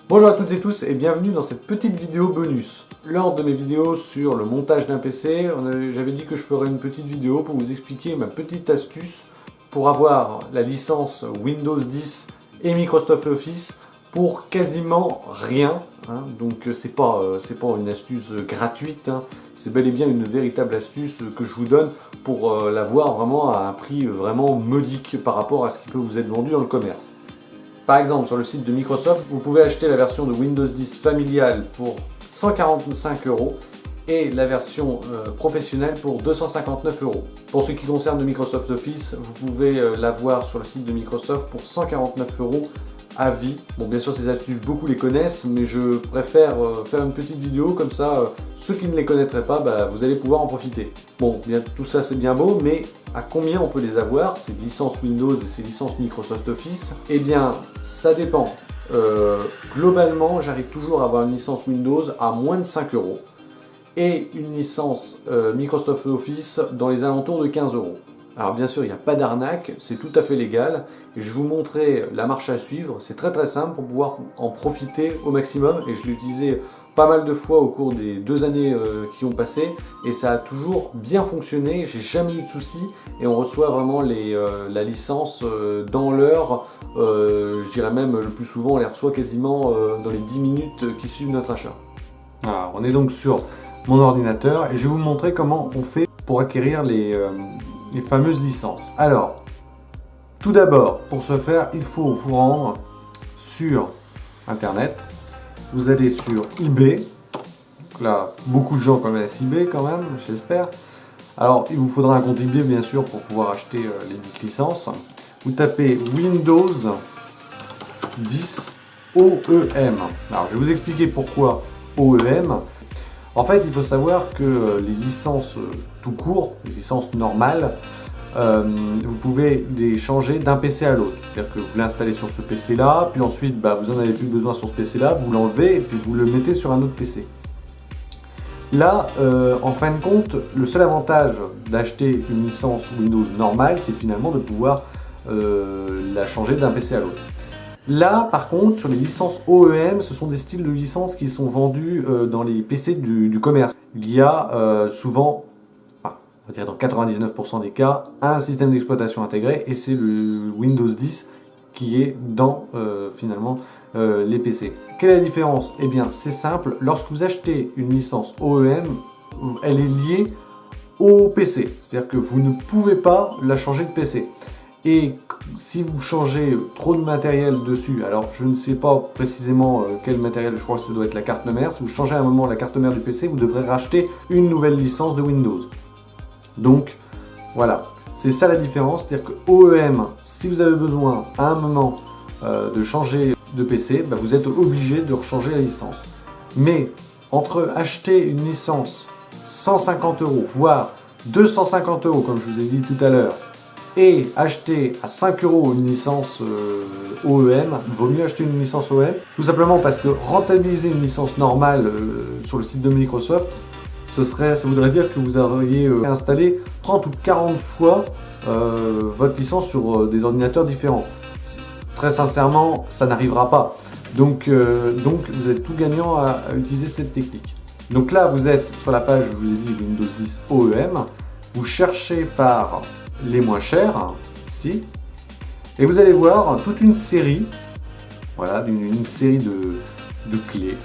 Bonjour à toutes et tous et bienvenue dans cette petite vidéo bonus. Lors de mes vidéos sur le montage d'un PC, j'avais dit que je ferais une petite vidéo pour vous expliquer ma petite astuce pour avoir la licence Windows 10 et Microsoft Office pour quasiment rien. Donc c'est pas une astuce gratuite, c'est bel et bien une véritable astuce que je vous donne pour l'avoir vraiment à un prix vraiment modique par rapport à ce qui peut vous être vendu dans le commerce. Par exemple, sur le site de Microsoft, vous pouvez acheter la version de Windows 10 familiale pour 145 € et la version professionnelle pour 259 €. Pour ce qui concerne le Microsoft Office, vous pouvez l'avoir sur le site de Microsoft pour 149 € à vie. Bon, bien sûr, ces astuces, beaucoup les connaissent, mais je préfère faire une petite vidéo, comme ça, ceux qui ne les connaîtraient pas, vous allez pouvoir en profiter. Bon, bien, tout ça c'est bien beau, mais à combien on peut les avoir, ces licences Windows et ces licences Microsoft Office? Eh bien, ça dépend. Globalement, j'arrive toujours à avoir une licence Windows à moins de 5 € et une licence Microsoft Office dans les alentours de 15 €. Alors bien sûr, il n'y a pas d'arnaque, c'est tout à fait légal, et je vais vous montrer la marche à suivre. C'est très très simple pour pouvoir en profiter au maximum, et je l'ai utilisé pas mal de fois au cours des 2 années qui ont passé, et ça a toujours bien fonctionné, j'ai jamais eu de soucis, et on reçoit vraiment la licence dans l'heure, je dirais même le plus souvent on les reçoit quasiment dans les 10 minutes qui suivent notre achat. Alors, on est donc sur mon ordinateur, et je vais vous montrer comment on fait pour acquérir les fameuses licences. Alors, tout d'abord, pour ce faire, il faut vous rendre sur Internet. Vous allez sur eBay. Donc là, beaucoup de gens connaissent eBay quand même, j'espère. Alors, il vous faudra un compte eBay, bien sûr, pour pouvoir acheter les dites licences. Vous tapez Windows 10 OEM. Alors, je vais vous expliquer pourquoi OEM. En fait, il faut savoir que les licences tout court, les licences normales, vous pouvez les changer d'un PC à l'autre. C'est-à-dire que vous l'installez sur ce PC-là, puis ensuite vous n'en avez plus besoin sur ce PC-là, vous l'enlevez et puis vous le mettez sur un autre PC. Là, en fin de compte, le seul avantage d'acheter une licence Windows normale, c'est finalement de pouvoir la changer d'un PC à l'autre. Là, par contre, sur les licences OEM, ce sont des styles de licences qui sont vendus dans les PC du commerce. Il y a souvent, on va dire dans 99% des cas, un système d'exploitation intégré, et c'est le Windows 10 qui est dans finalement les PC. Quelle est la différence? Eh bien, c'est simple, lorsque vous achetez une licence OEM, elle est liée au PC. C'est-à-dire que vous ne pouvez pas la changer de PC. Et si vous changez trop de matériel dessus, alors je ne sais pas précisément quel matériel, je crois que ça doit être la carte mère, si vous changez à un moment la carte mère du PC, vous devrez racheter une nouvelle licence de Windows. Donc voilà, c'est ça la différence, c'est-à-dire que OEM, si vous avez besoin à un moment de changer de PC, vous êtes obligé de rechanger la licence. Mais entre acheter une licence 150 €, voire 250 € comme je vous ai dit tout à l'heure, et acheter à 5 € une licence OEM, il vaut mieux acheter une licence OEM, tout simplement parce que rentabiliser une licence normale sur le site de Microsoft, ça voudrait dire que vous auriez installé 30 ou 40 fois votre licence sur des ordinateurs différents. Très sincèrement, ça n'arrivera pas. Donc vous êtes tout gagnant à utiliser cette technique. Donc là, vous êtes sur la page, je vous ai dit, Windows 10 OEM, vous cherchez par les moins chers, ici, et vous allez voir toute une série, voilà, une série de clés,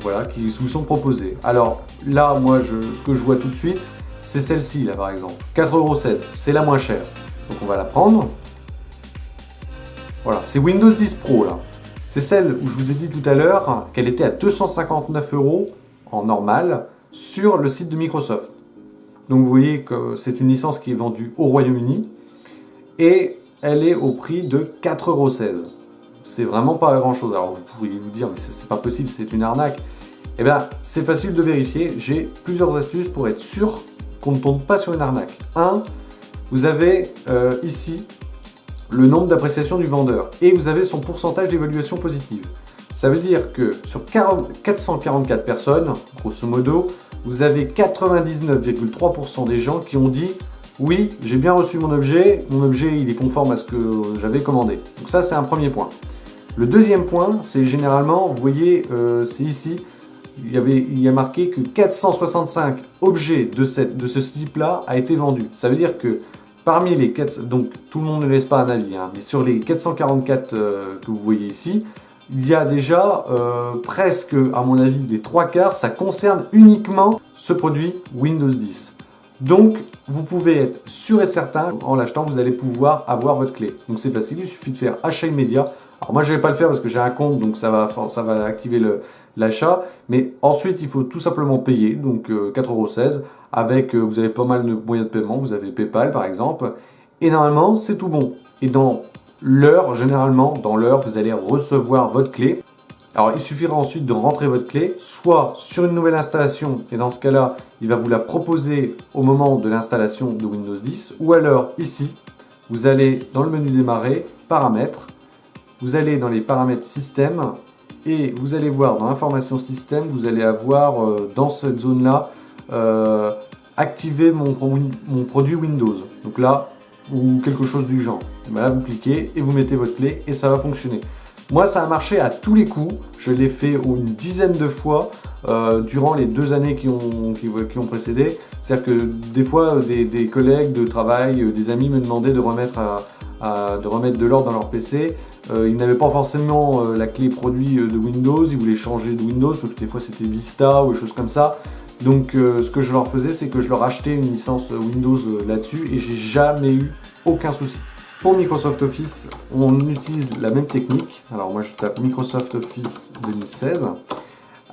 voilà, qui vous sont proposées. Alors là, moi, ce que je vois tout de suite, c'est celle-ci, là, par exemple, 4,16 €, c'est la moins chère. Donc on va la prendre. Voilà, c'est Windows 10 Pro, là. C'est celle où je vous ai dit tout à l'heure qu'elle était à 259 € en normal sur le site de Microsoft. Donc vous voyez que c'est une licence qui est vendue au Royaume-Uni et elle est au prix de 4,16 €. C'est vraiment pas grand chose. Alors vous pourriez vous dire, mais c'est pas possible, c'est une arnaque. Eh bien, c'est facile de vérifier. J'ai plusieurs astuces pour être sûr qu'on ne tombe pas sur une arnaque. 1, vous avez ici le nombre d'appréciations du vendeur et vous avez son pourcentage d'évaluation positive. Ça veut dire que sur 444 personnes, grosso modo, vous avez 99,3% des gens qui ont dit « Oui, j'ai bien reçu mon objet il est conforme à ce que j'avais commandé ». Donc ça, c'est un premier point. Le deuxième point, c'est généralement, vous voyez, c'est ici, il y a marqué que 465 objets de ce type-là a été vendu. Ça veut dire que parmi les 4, donc tout le monde ne laisse pas un avis, hein, mais sur les 444 que vous voyez ici, il y a déjà presque, à mon avis, des 3/4, ça concerne uniquement ce produit Windows 10. Donc, vous pouvez être sûr et certain, en l'achetant, vous allez pouvoir avoir votre clé. Donc c'est facile, il suffit de faire achat immédiat. Alors moi, je ne vais pas le faire parce que j'ai un compte, donc ça va activer l'achat. Mais ensuite, il faut tout simplement payer, donc 4,16 €. Avec, vous avez pas mal de moyens de paiement, vous avez PayPal par exemple. Et normalement, c'est tout bon. Et dans l'heure, généralement, dans l'heure, vous allez recevoir votre clé. Alors, il suffira ensuite de rentrer votre clé, soit sur une nouvelle installation, et dans ce cas-là, il va vous la proposer au moment de l'installation de Windows 10, ou alors ici, vous allez dans le menu démarrer, paramètres, vous allez dans les paramètres système, et vous allez voir dans l'information système, vous allez avoir dans cette zone-là, activer mon produit Windows. Donc là, ou quelque chose du genre. Et ben là, vous cliquez et vous mettez votre clé et ça va fonctionner. Moi, ça a marché à tous les coups. Je l'ai fait une dizaine de fois durant les 2 années qui ont précédé. C'est-à-dire que des fois, des collègues de travail, des amis me demandaient de remettre de l'ordre dans leur PC. Ils n'avaient pas forcément la clé produit de Windows. Ils voulaient changer de Windows parce que des fois, c'était Vista ou des choses comme ça. Donc, ce que je leur faisais, c'est que je leur achetais une licence Windows là-dessus et j'ai jamais eu aucun souci. Pour Microsoft Office, on utilise la même technique. Alors moi je tape Microsoft Office 2016.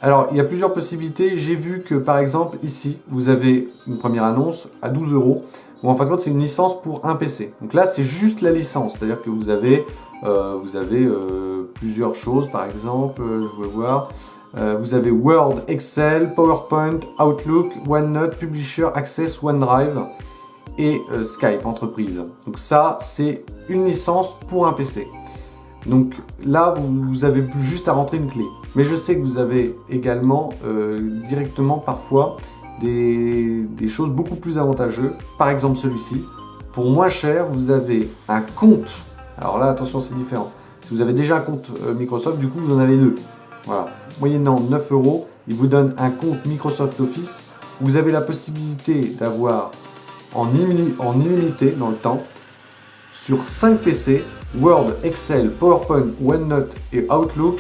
Alors il y a plusieurs possibilités. J'ai vu que par exemple ici, vous avez une première annonce à 12 €. Où en fin de compte c'est une licence pour un PC. Donc là c'est juste la licence. C'est-à-dire que vous avez plusieurs choses. Par exemple, je vais voir. Vous avez Word, Excel, PowerPoint, Outlook, OneNote, Publisher, Access, OneDrive et Skype entreprise. Donc ça, c'est une licence pour un PC. Donc là, vous avez juste à rentrer une clé. Mais je sais que vous avez également directement parfois des choses beaucoup plus avantageuses. Par exemple celui-ci. Pour moins cher, vous avez un compte. Alors là, attention, c'est différent. Si vous avez déjà un compte Microsoft, du coup, vous en avez 2. Voilà. Moyennant 9 €, il vous donne un compte Microsoft Office. Vous avez la possibilité d'avoir en illimité dans le temps sur 5 PC, Word, Excel, PowerPoint, OneNote et Outlook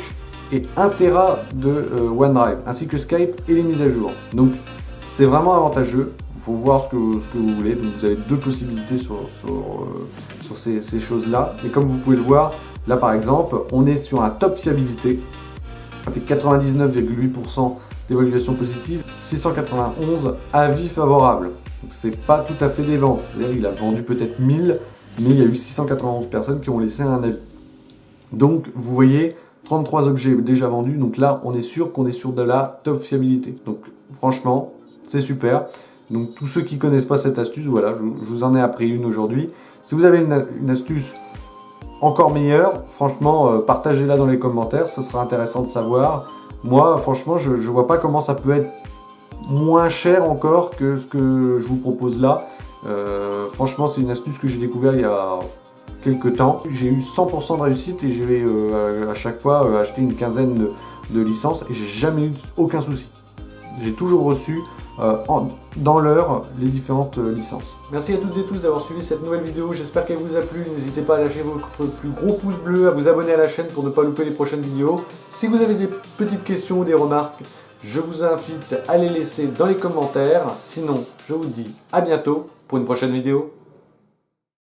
et 1 Tera de OneDrive, ainsi que Skype et les mises à jour. Donc c'est vraiment avantageux, il faut voir ce que vous voulez. Donc vous avez 2 possibilités sur ces choses-là. Et comme vous pouvez le voir, là par exemple, on est sur un top fiabilité avec 99,8% d'évaluation positive, 691 avis favorables. Donc c'est pas tout à fait des ventes, c'est-à-dire il a vendu peut-être 1000, mais il y a eu 691 personnes qui ont laissé un avis. Donc vous voyez, 33 objets déjà vendus, donc là on est sûr qu'on est sur de la top fiabilité. Donc franchement, c'est super. Donc tous ceux qui ne connaissent pas cette astuce, voilà, je vous en ai appris une aujourd'hui. Si vous avez une astuce encore meilleure, franchement, partagez-la dans les commentaires, ce sera intéressant de savoir. Moi, franchement, je ne vois pas comment ça peut être moins cher encore que ce que je vous propose là. Franchement, c'est une astuce que j'ai découvert il y a quelques temps. J'ai eu 100% de réussite et j'ai à chaque fois acheté une quinzaine de licences et j'ai jamais eu aucun souci. J'ai toujours reçu dans l'heure les différentes licences. Merci à toutes et tous d'avoir suivi cette nouvelle vidéo, j'espère qu'elle vous a plu. N'hésitez pas à lâcher votre plus gros pouce bleu, à vous abonner à la chaîne pour ne pas louper les prochaines vidéos. Si vous avez des petites questions ou des remarques, je vous invite à les laisser dans les commentaires. Sinon, je vous dis à bientôt pour une prochaine vidéo.